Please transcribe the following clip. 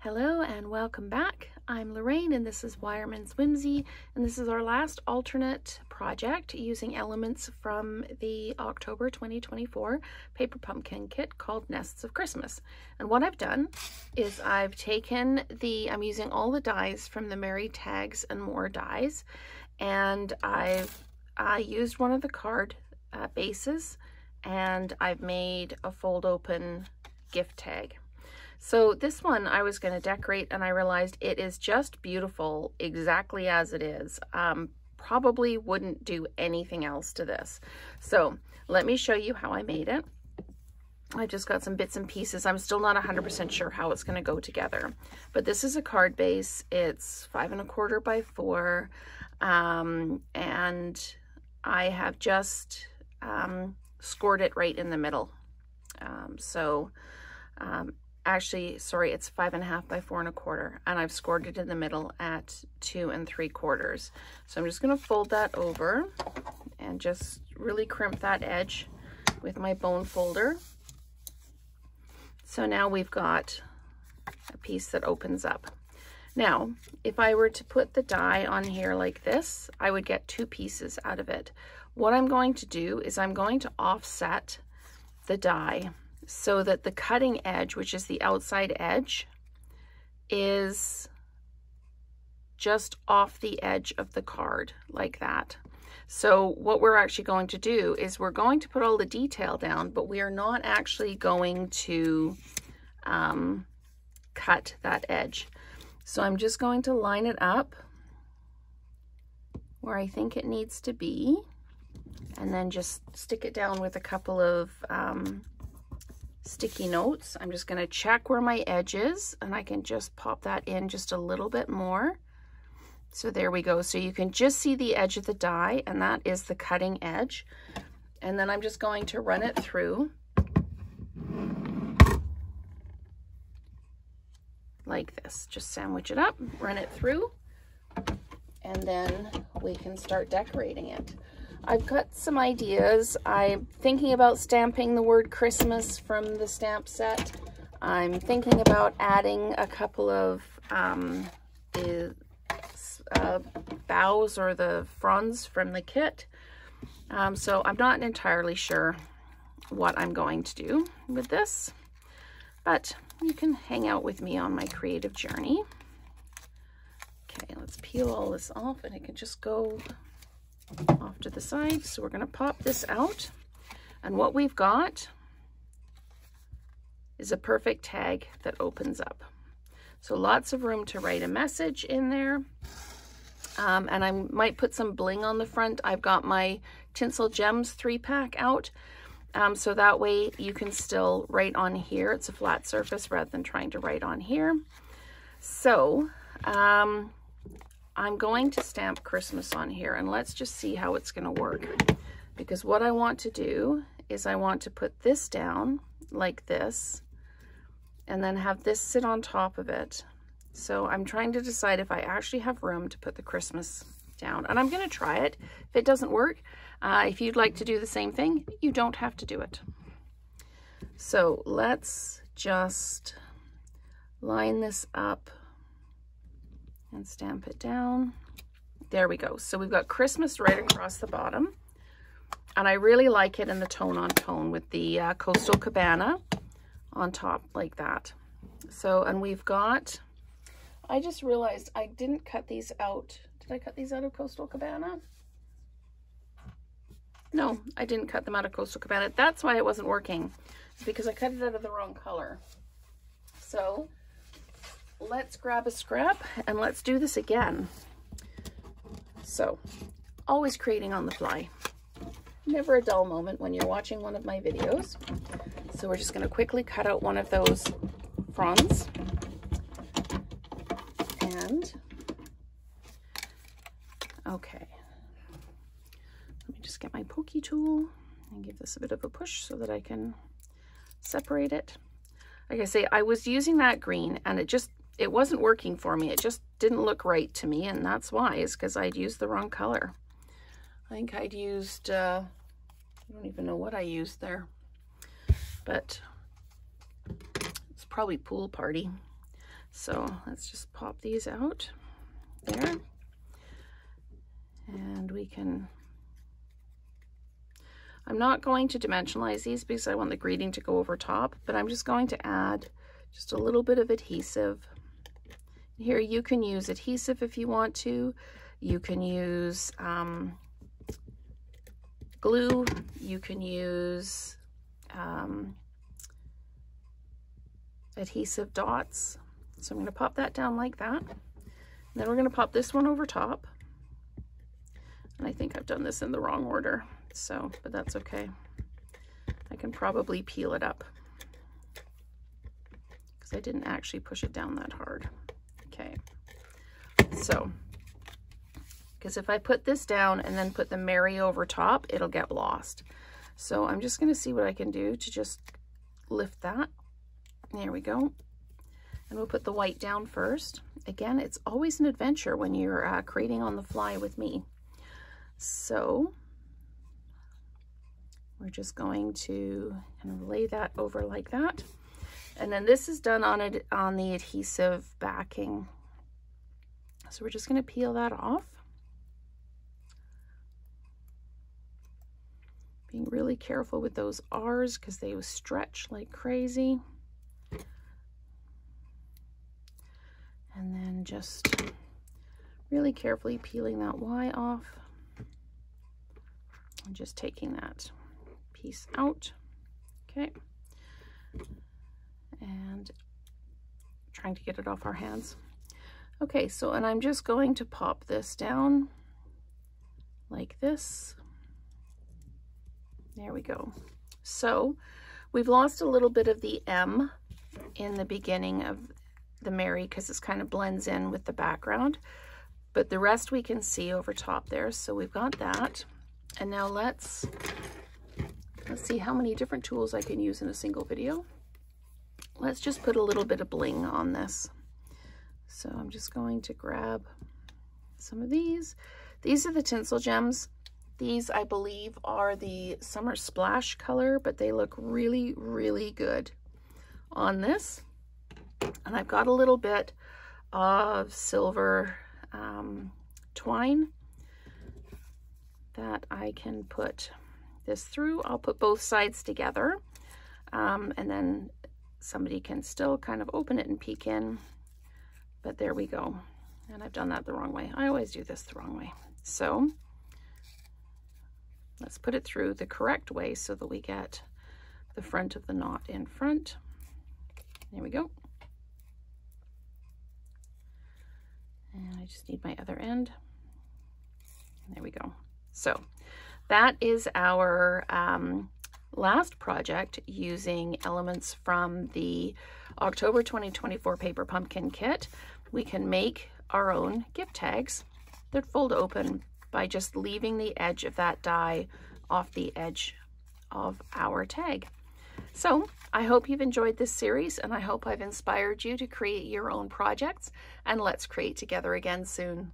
Hello and welcome back. I'm Lorraine and this is Weyermann's Whimsey, and this is our last alternate project using elements from the October 2024 paper pumpkin kit called Nests of Christmas. And what I've done is I've taken I'm using all the dies from the Merry Tags and More dies, and I used one of the card bases, and I've made a fold open gift tag. So this one I was going to decorate, and I realized it is just beautiful exactly as it is. Probably wouldn't do anything else to this. So let me show you how I made it. I've just got some bits and pieces. I'm still not 100% sure how it's going to go together. But this is a card base. It's 5 1/4 by 4. And I have just scored it right in the middle. Actually, sorry, it's 5 1/2 by 4 1/4, and I've scored it in the middle at 2 3/4. So I'm just going to fold that over and just really crimp that edge with my bone folder. So now we've got a piece that opens up. Now, if I were to put the die on here like this, I would get 2 pieces out of it. What I'm going to do is I'm going to offset the die so that the cutting edge, which is the outside edge, is just off the edge of the card like that. So what we're actually going to do is we're going to put all the detail down, but we are not actually going to cut that edge. So I'm just going to line it up where I think it needs to be, and then just stick it down with a couple of sticky notes. I'm just going to check where my edge is, and I can just pop that in just a little bit more. So there we go. So you can just see the edge of the die, and that is the cutting edge. And then I'm just going to run it through like this. Just sandwich it up, run it through, and then we can start decorating it. I've got some ideas. I'm thinking about stamping the word Christmas from the stamp set. I'm thinking about adding a couple of the boughs or the fronds from the kit. So I'm not entirely sure what I'm going to do with this, but you can hang out with me on my creative journey. Okay, let's peel all this off, and it can just go off to the side. So we're going to pop this out, and what we've got is a perfect tag that opens up. So lots of room to write a message in there, and I might put some bling on the front. I've got my Tinsel Gems 3-pack out, so that way you can still write on here. It's a flat surface rather than trying to write on here. So I'm going to stamp Christmas on here, and let's just see how it's going to work. Because what I want to do is I want to put this down like this, and then have this sit on top of it. So I'm trying to decide if I actually have room to put the Christmas down, and I'm going to try it. If it doesn't work, if you'd like to do the same thing, you don't have to do it. So let's just line this up and stamp it down. There we go. So we've got Christmas right across the bottom, and I really like it in the tone on tone with the Coastal Cabana on top like that. So, and we've got, I just realized I didn't cut these out. Did I cut these out of Coastal Cabana? No, I didn't cut them out of Coastal Cabana. That's why it wasn't working. It's because I cut it out of the wrong color. So let's grab a scrap and let's do this again. So, always creating on the fly. Never a dull moment when you're watching one of my videos. So we're just going to quickly cut out one of those fronds. And, okay. Let me just get my pokey tool and give this a bit of a push so that I can separate it. Like I say, I was using that green, and it wasn't working for me. It just didn't look right to me, and that's why, is because I'd used the wrong color. I think I'd used, I don't even know what I used there, but it's probably Pool Party. So let's just pop these out there. And we can, I'm not going to dimensionalize these because I want the greeting to go over top, but I'm just going to add just a little bit of adhesive. Here you can use adhesive if you want to. You can use glue. You can use adhesive dots. So I'm going to pop that down like that. And then we're going to pop this one over top. And I think I've done this in the wrong order, so, but that's okay. I can probably peel it up because I didn't actually push it down that hard. Okay, so, because if I put this down and then put the Mary over top, it'll get lost. So I'm just going to see what I can do to just lift that. There we go. And we'll put the white down first. Again, it's always an adventure when you're creating on the fly with me. So we're just going to kind of lay that over like that. And then this is done on the adhesive backing. So we're just going to peel that off. Being really careful with those R's because they stretch like crazy. And then just really carefully peeling that Y off. And just taking that piece out. Okay. And trying to get it off our hands. Okay, so, and I'm just going to pop this down like this. There we go. So we've lost a little bit of the M in the beginning of the Mary because it kind of blends in with the background, but the rest we can see over top there. So we've got that. And now let's see how many different tools I can use in a single video. Let's just put a little bit of bling on this. So I'm just going to grab some of these. These are the tinsel gems. These, I believe, are the Summer Splash color, but they look really, really good on this. And I've got a little bit of silver twine that I can put this through. I'll put both sides together, and then somebody can still kind of open it and peek in, but there we go. And I've done that the wrong way. I always do this the wrong way. So let's put it through the correct way so that we get the front of the knot in front. There we go. And I just need my other end. There we go. So that is our last project using elements from the October 2024 Paper Pumpkin Kit. We can make our own gift tags that fold open by just leaving the edge of that die off the edge of our tag. So I hope you've enjoyed this series, and I hope I've inspired you to create your own projects, and let's create together again soon.